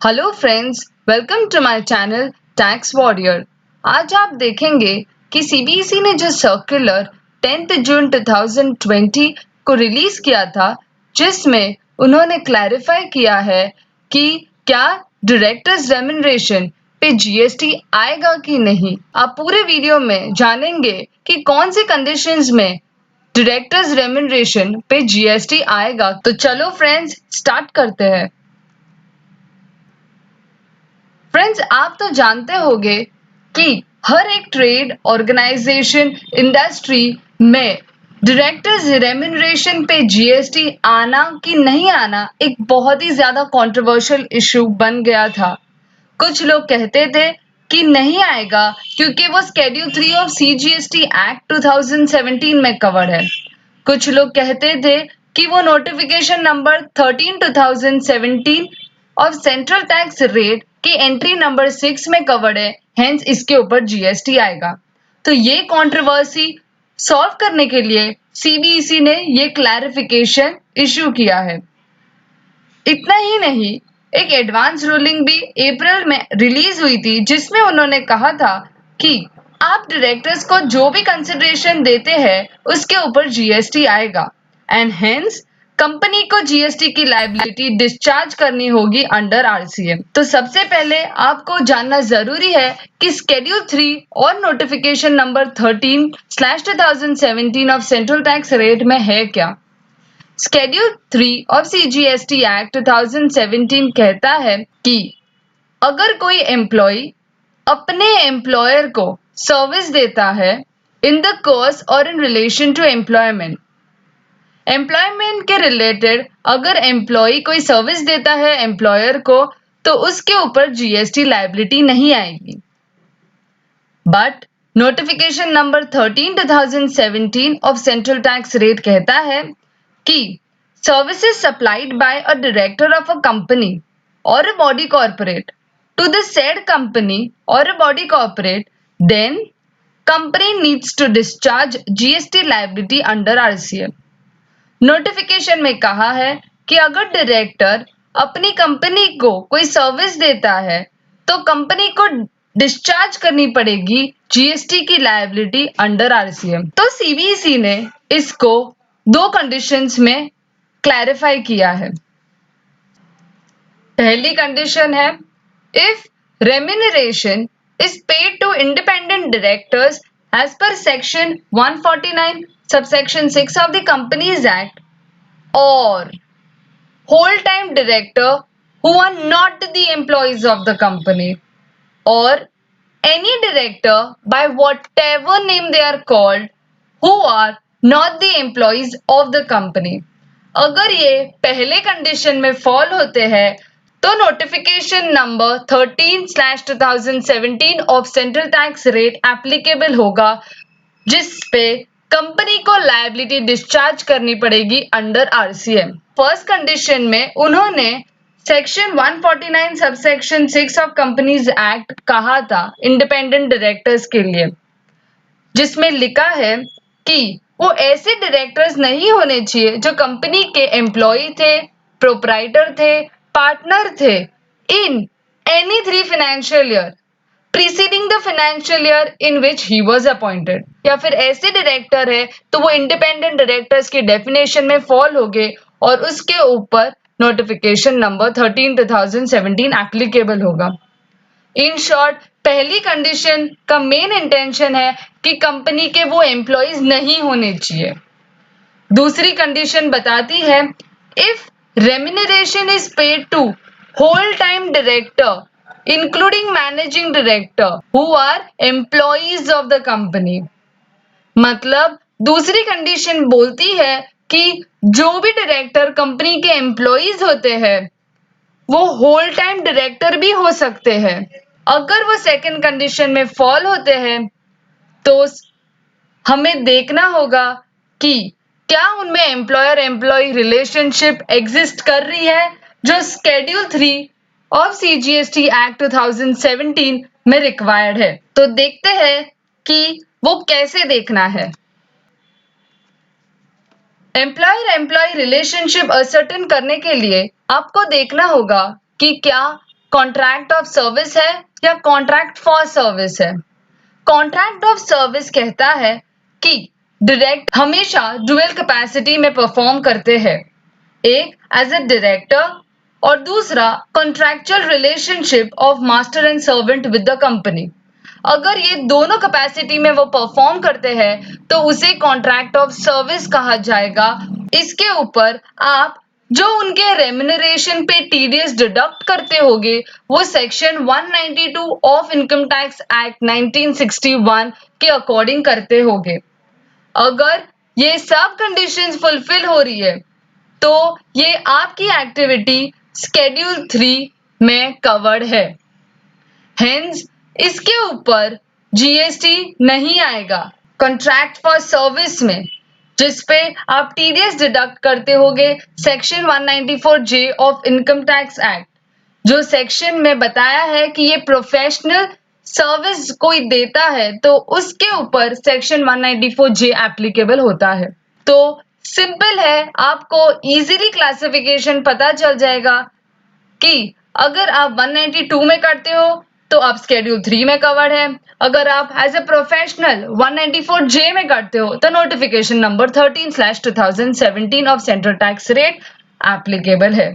Hello friends, welcome to my channel tax warrior. आज आप देखेंगे कि सीबीएसई ने जो सर्कुलर 10 जून 2020 को रिलीज किया था, जिसमें उन्होंने क्लैरिफाई किया है कि क्या डायरेक्टर्स रेम्युनरेशन पे जीएसटी आएगा कि नहीं। आप पूरे वीडियो में जानेंगे कि कौन सी कंडीशंस में डायरेक्टर्स रेम्युनरेशन पे जीएसटी आएगा। तो चलो फ्रेंड्स, स्टार्ट करते हैं। फ्रेंड्स, आप तो जानते होंगे कि हर एक ट्रेड ऑर्गेनाइजेशन इंडस्ट्री में डायरेक्टर्स रेम्युनरेशन पे जीएसटी आना कि नहीं आना एक बहुत ही ज्यादा कंट्रोवर्शियल इशू बन गया था। कुछ लोग कहते थे कि नहीं आएगा क्योंकि वो स्केड्यूल 3 ऑफ सीजीएसटी एक्ट 2017 में कवर्ड है। कुछ लोग कहते थे कि वो नोटिफिकेशन नंबर 13 2017 और सेंट्रल टैक्स रेट के एंट्री नंबर 6 में कवर्ड है, हेंस इसके ऊपर जीएसटी आएगा। तो ये कंट्रोवर्सी सॉल्व करने के लिए सीबीएसई ने ये क्लैरिफिकेशन इशू किया है। इतना ही नहीं, एक एडवांस रूलिंग भी अप्रैल में रिलीज हुई थी, जिसमें उन्होंने कहा था कि आप डायरेक्टर्स को जो भी कंसिडरेशन देते हैं उसके ऊपर जीएसटी आएगा एंड हेंस कंपनी को जीएसटी की लायबिलिटी डिस्चार्ज करनी होगी अंडर आरसीएम। तो सबसे पहले आपको जानना जरूरी है कि स्केड्यूल 3 और notification number 13/2017 of central tax rate में है क्या। स्केड्यूल 3 ऑफ सीजीएसटी एक्ट 2017 कहता है कि अगर कोई एम्प्लॉय अपने एम्प्लॉयर को सर्विस देता है इन द कोर्स और इन रिलेशन टू एम्प्लॉयमेंट के रिलेटेड अगर एम्प्लॉय कोई सर्विस देता है एम्प्लॉयर को, तो उसके ऊपर जीएसटी लायबिलिटी नहीं आएगी। But notification number 13/2017 of central tax rate कहता है कि services supplied by a director of a company or a body corporate to the said company or a body corporate, then company needs to discharge GST liability under RCM। Notification में कहा है कि अगर director अपनी company को कोई service देता है तो कंपनी को डिस्चार्ज करनी पड़ेगी जीएसटी की लायबिलिटी अंडर आरसीएम। तो सीबीएसई ने इसको दो कंडीशंस में क्लैरिफाई किया है। पहली कंडीशन है, if remuneration is paid to independent directors as per section 149 subsection 6 of the companies act और whole time director who are not the employees of the company or any director by whatever name they are called who are not the employees of the company। अगर ये पहले condition में fall होते हैं तो notification number 13/2017 of central tax rate applicable होगा, जिस पे कंपनी को लायबिलिटी डिस्चार्ज करनी पड़ेगी अंडर आरसीएम। फर्स्ट कंडीशन में उन्होंने section 149 subsection 6 of companies act कहा था इंडिपेंडेंट डायरेक्टर्स के लिए, जिसमें लिखा है कि वो ऐसे डायरेक्टर्स नहीं होने चाहिए जो कंपनी के एम्प्लॉय थे, प्रोप्राइटर थे, पार्टनर थे in any 3 financial year preceding the financial year in which he was appointed, या फिर ऐसे डायरेक्टर है तो वो इंडिपेंडेंट डायरेक्टर्स की डेफिनेशन में फॉल हो गए और उसके ऊपर नोटिफिकेशन नंबर 13/2017 एप्लीकेबल होगा। इन शॉर्ट, पहली कंडीशन का मेन इंटेंशन है कि कंपनी के वो एम्प्लॉइज नहीं होने चाहिए। दूसरी कंडीशन बताती है, if remuneration is paid to whole time director including managing director who are employees of the company. मतलब दूसरी कंडीशन बोलती है कि जो भी डायरेक्टर कंपनी के एम्प्लॉइज होते हैं वो होल टाइम डायरेक्टर भी हो सकते हैं। अगर वो सेकंड कंडीशन में फॉल होते हैं तो हमें देखना होगा कि क्या उनमें एम्प्लॉयर एम्प्लॉय रिलेशनशिप एग्जिस्ट कर रही है, जो स्केड्यूल 3 ऑफ सीजीएसटी एक्ट 2017 में रिक्वायर्ड है। तो देखते हैं कि वो कैसे देखना है। एम्प्लॉयर एम्प्लॉय रिलेशनशिप असर्टेन करने के लिए आपको देखना होगा कि क्या कॉन्ट्रैक्ट ऑफ सर्विस है या कॉन्ट्रैक्ट फॉर सर्विस है। कॉन्ट्रैक्ट ऑफ सर्विस कहता है कि डायरेक्ट हमेशा डुअल कैपेसिटी में परफॉर्म करते हैं, एक एज ए डायरेक्टर और दूसरा contractual relationship of master and servant with the company. अगर ये दोनों कैपेसिटी में वो परफॉर्म करते हैं तो उसे कॉन्ट्रैक्ट ऑफ सर्विस कहा जाएगा। इसके ऊपर आप जो उनके रेम्यूनरेशन पे टीडीएस डिडक्ट करते होगे वो section 192 of income tax act 1961 के अकॉर्डिंग करते होगे। अगर ये सब कंडीशंस फुलफिल हो रही है तो ये आपकी एक्टिविटी शेड्यूल 3 में कवर्ड है। हेंस इसके ऊपर जीएसटी नहीं आएगा। कॉन्ट्रैक्ट फॉर सर्विस में जिसपे आप टीडीएस डिडक्ट करते होगे section 194J of income tax act, जो सेक्शन में बताया है कि ये प्रोफेशनल सर्विस कोई देता है तो उसके ऊपर सेक्शन 194J एप्लीकेबल होता है। तो सिंपल है, आपको इजीली क्लासिफिकेशन पता चल जाएगा कि अगर आप 192 में करते हो तो आप शेड्यूल 3 में कवर्ड है, अगर आप एज ए प्रोफेशनल 194J में करते हो तो notification number 13/2017 of central tax rate applicable है।